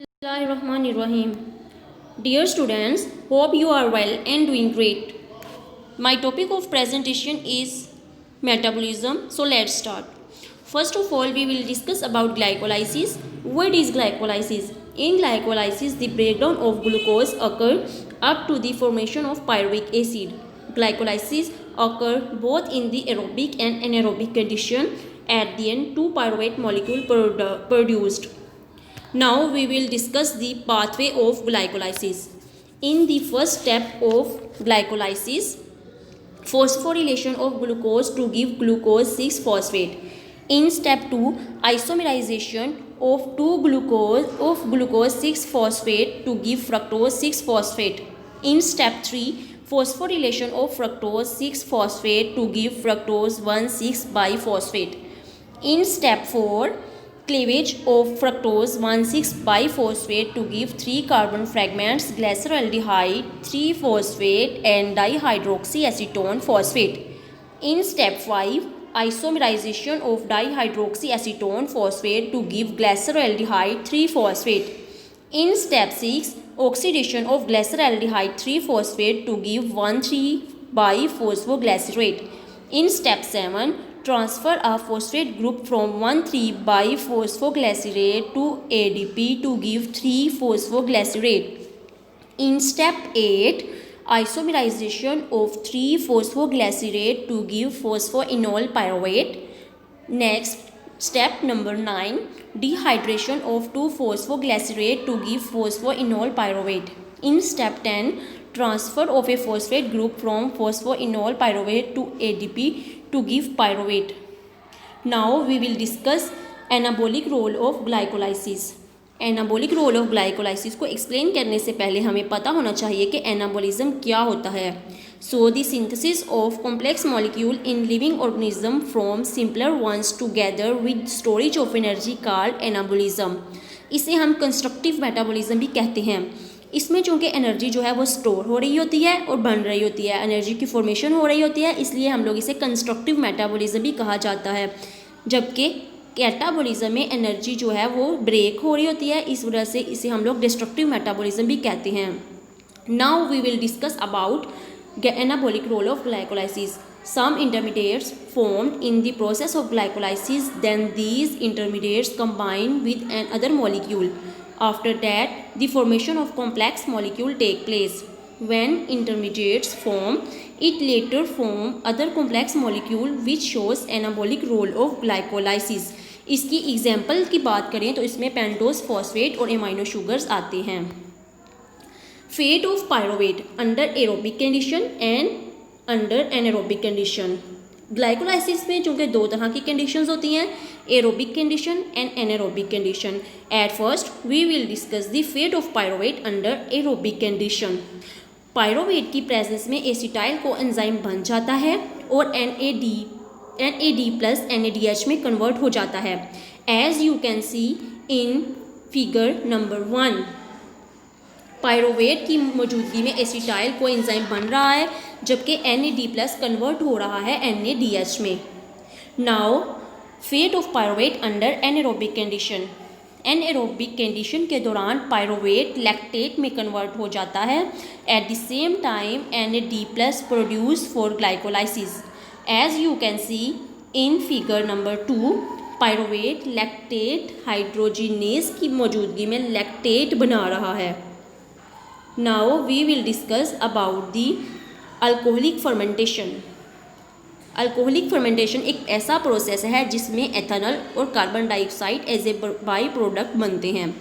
Bismillahirrahmanirrahim. Dear students, hope you are well and doing great. My topic of presentation is metabolism. So let's start. First of all, we will discuss about glycolysis. What is glycolysis? In glycolysis, the breakdown of glucose occurs up to the formation of pyruvic acid. Glycolysis occurs both in the aerobic and anaerobic condition. At the end, two pyruvate molecule produced. Now we will discuss the pathway of glycolysis. In the first step of glycolysis, phosphorylation of glucose to give glucose 6-phosphate. In step 2, isomerization of glucose 6-phosphate to give fructose 6-phosphate. In step 3, phosphorylation of fructose 6-phosphate to give fructose 1,6-biphosphate. In step 4, cleavage of fructose 1,6-biphosphate to give 3 carbon fragments glyceraldehyde 3-phosphate and dihydroxyacetone phosphate. In step 5, isomerization of dihydroxyacetone phosphate to give glyceraldehyde 3-phosphate. In step 6, oxidation of glyceraldehyde 3-phosphate to give 1,3-biphosphoglycerate. In step 7, transfer a phosphate group from 1,3-biphosphoglycerate to ADP to give 3-phosphoglycerate. In step 8, isomerization of 3-phosphoglycerate to give phosphoenol pyruvate. Next, step number 9, dehydration of 2-phosphoglycerate to give phosphoenol pyruvate. In step 10, transfer of a phosphate group from phosphoenol pyruvate to ADP to give pyruvate. Now we will discuss anabolic role of glycolysis. Anabolic role of glycolysis को explain करने से पहले हमें पता होना चाहिए कि anabolism क्या होता है. So the synthesis of complex molecule in living organism from simpler ones together with storage of energy called anabolism. इसे हम कंस्ट्रक्टिव मेटाबॉलिज्म भी कहते हैं. इसमें चूँकि एनर्जी जो है वो स्टोर हो रही होती है और बन रही होती है, एनर्जी की फॉर्मेशन हो रही होती है, इसलिए हम लोग इसे कंस्ट्रक्टिव मेटाबॉलिज्म भी कहा जाता है. जबकि कैटाबॉलिज्म में एनर्जी जो है वो ब्रेक हो रही होती है, इस वजह से इसे हम लोग डिस्ट्रक्टिव मेटाबॉलिज्म भी कहते हैं. Now we will discuss about anabolic role of glycolysis. Some intermediates formed in the process of glycolysis, then these intermediates combine with another molecule. After that, the formation of complex molecule take place. When intermediates form, it later form other complex molecule which shows anabolic role of glycolysis. इसकी example की बात करें तो इसमें pentose phosphate और amino sugars आते हैं. Fate of pyruvate under aerobic condition and under anaerobic condition. Glycolysis में चूँकि दो तरह की कंडीशंस होती हैं, aerobic condition and anaerobic condition. At first we will discuss the fate of pyruvate under aerobic condition. Pyruvate की प्रेजेंस में acetyl coenzyme बन जाता है और NAD प्लस NADH में कन्वर्ट हो जाता है. As you can see in figure number 1, pyruvate की मौजूदगी में एसिटाइल को एंजाइम बन रहा है जबकि NAD प्लस कन्वर्ट हो रहा है NADH में. Now fate of pyruvate under anaerobic condition. Anaerobic condition के दौरान पायरुवेट लैक्टेट में कन्वर्ट हो जाता है. At the same time NAD plus produce for glycolysis. As you can see in figure number 2, pyruvate lactate hydrogenase की मौजूदगी में lactate बना रहा है. Now we will discuss about the alcoholic fermentation. Alcoholic fermentation एक ऐसा प्रोसेस है जिसमें एथेनॉल और carbon dioxide as A by product बनते हैं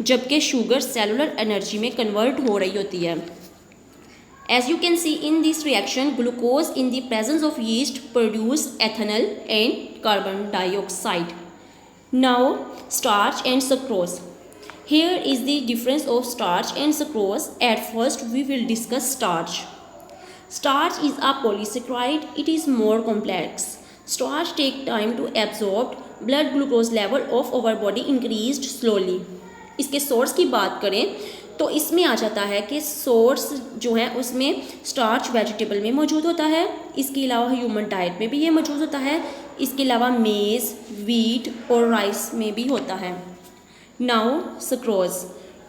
जबकि शुगर सेलुलर एनर्जी में कन्वर्ट हो रही होती है. As you can see in this reaction glucose in the presence of yeast produce ethanol and carbon dioxide. Now starch and sucrose. Here is the difference of starch and sucrose. At first we will discuss starch. Starch is a polysaccharide. It is more complex. Starch take time to absorb. Blood glucose level of our body increased slowly. इसके source की बात करें तो इसमें आ जाता है कि source जो है उसमें स्टार्च वेजिटेबल में मौजूद होता है. इसके अलावा ह्यूमन डाइट में भी ये मौजूद होता है. इसके अलावा मेज़, वीट और राइस में भी होता है. Now sucrose.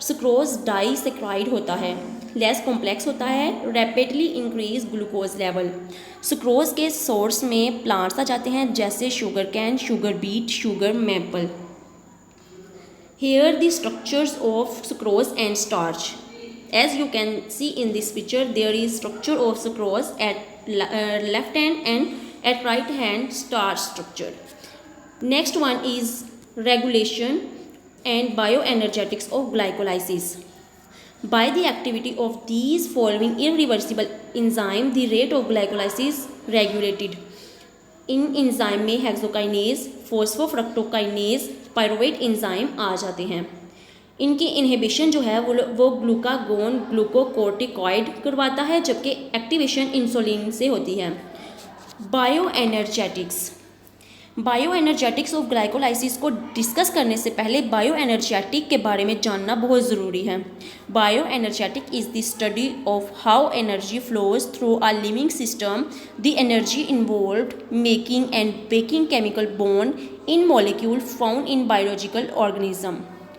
सुक्रोज डाइसेक्राइड होता है, लेस कॉम्प्लेक्स होता है, rapidly increase glucose level. Sucrose के सोर्स में प्लांट्स आ जाते हैं जैसे sugar cane, sugar beet, sugar maple. Here the structures of sucrose and starch. As you can see in this picture, there is structure of sucrose at left hand and at right hand starch structure. Next one is regulation and bioenergetics of glycolysis. By the activity of these following irreversible enzyme, the rate of glycolysis regulated. In enzyme में hexokinase, फॉस्फोफ्रक्टोकाइनेज, pyruvate enzyme आ जाते हैं। इनकी inhibition जो है वो glucagon glucocorticoid करवाता है, जबकि एक्टिवेशन इंसुलिन से होती है। बायो एनर्जेटिक्स ऑफ ग्लाइकोलाइसिस को डिस्कस करने से पहले बायो एनर्जेटिक के बारे में जानना बहुत ज़रूरी है। Bio energetic is the study of how energy flows through a living system, the energy involved making and breaking chemical bond in molecule found in biological organism.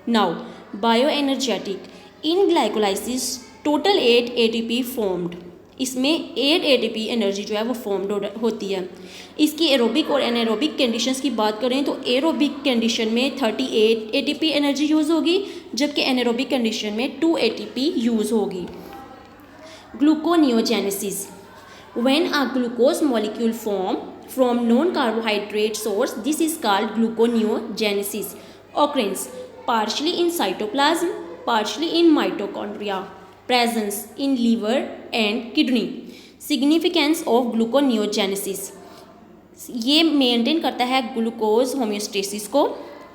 Now bio energetic in glycolysis total 8 ATP formed. इसमें 8 ATP energy जो है वो formed होती है। इसकी aerobic और anaerobic conditions की बात करें तो एरोबिक कंडीशन में 38 ATP एनर्जी यूज़ होगी, जबकि एनारोबिक कंडीशन में 2 ATP यूज़ होगी। Gluconeogenesis, when a glucose molecule form from non carbohydrate source, this is called gluconeogenesis. Occurrence partially in cytoplasm, partially in mitochondria, presence in liver and kidney. Significance of gluconeogenesis, ये maintain करता है glucose homeostasis को।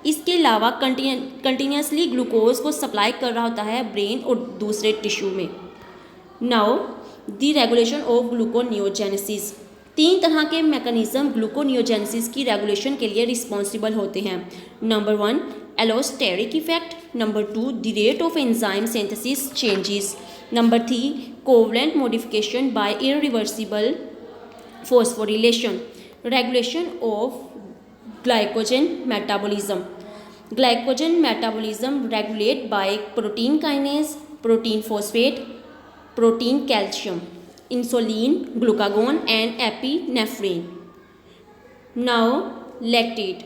इसके अलावा continuously glucose को supply कर रहा होता है ब्रेन और दूसरे टिश्यू में। Now the regulation of gluconeogenesis, 3 तरह के मैकेनिज्म ग्लूकोनियोजेनेसिस की रेगुलेशन के लिए रिस्पॉन्सिबल होते हैं। Number 1 allosteric effect, number 2 the rate of enzyme synthesis changes, number 3 covalent modification by irreversible phosphorylation. Regulation of glycogen metabolism, glycogen metabolism regulate by protein kinase, protein phosphate, protein calcium, insulin, glucagon and epinephrine. Now lactate.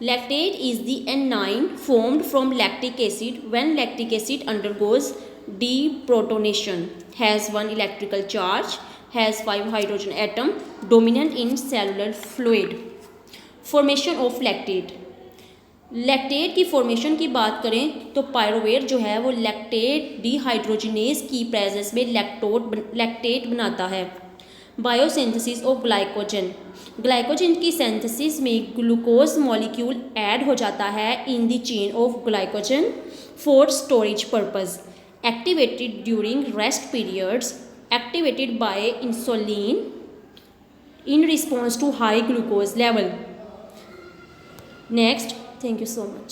Lactate is the enzyme formed from lactic acid when lactic acid undergoes deprotonation, has 1 electrical charge, has 5 hydrogen atom, dominant in cellular fluid. Formation of lactate. Lactate की formation की बात करें तो pyruvate जो है वो lactate dehydrogenase की presence में लैक्टेट बनाता है। बायोसिंथेसिस ऑफ ग्लाइकोजन, ग्लाइकोजन की सिंथेसिस में ग्लूकोज मॉलिक्यूल ऐड हो जाता है in the chain of glycogen for storage purpose, activated during rest periods, activated by insulin in response to high glucose level. Next, thank you so much.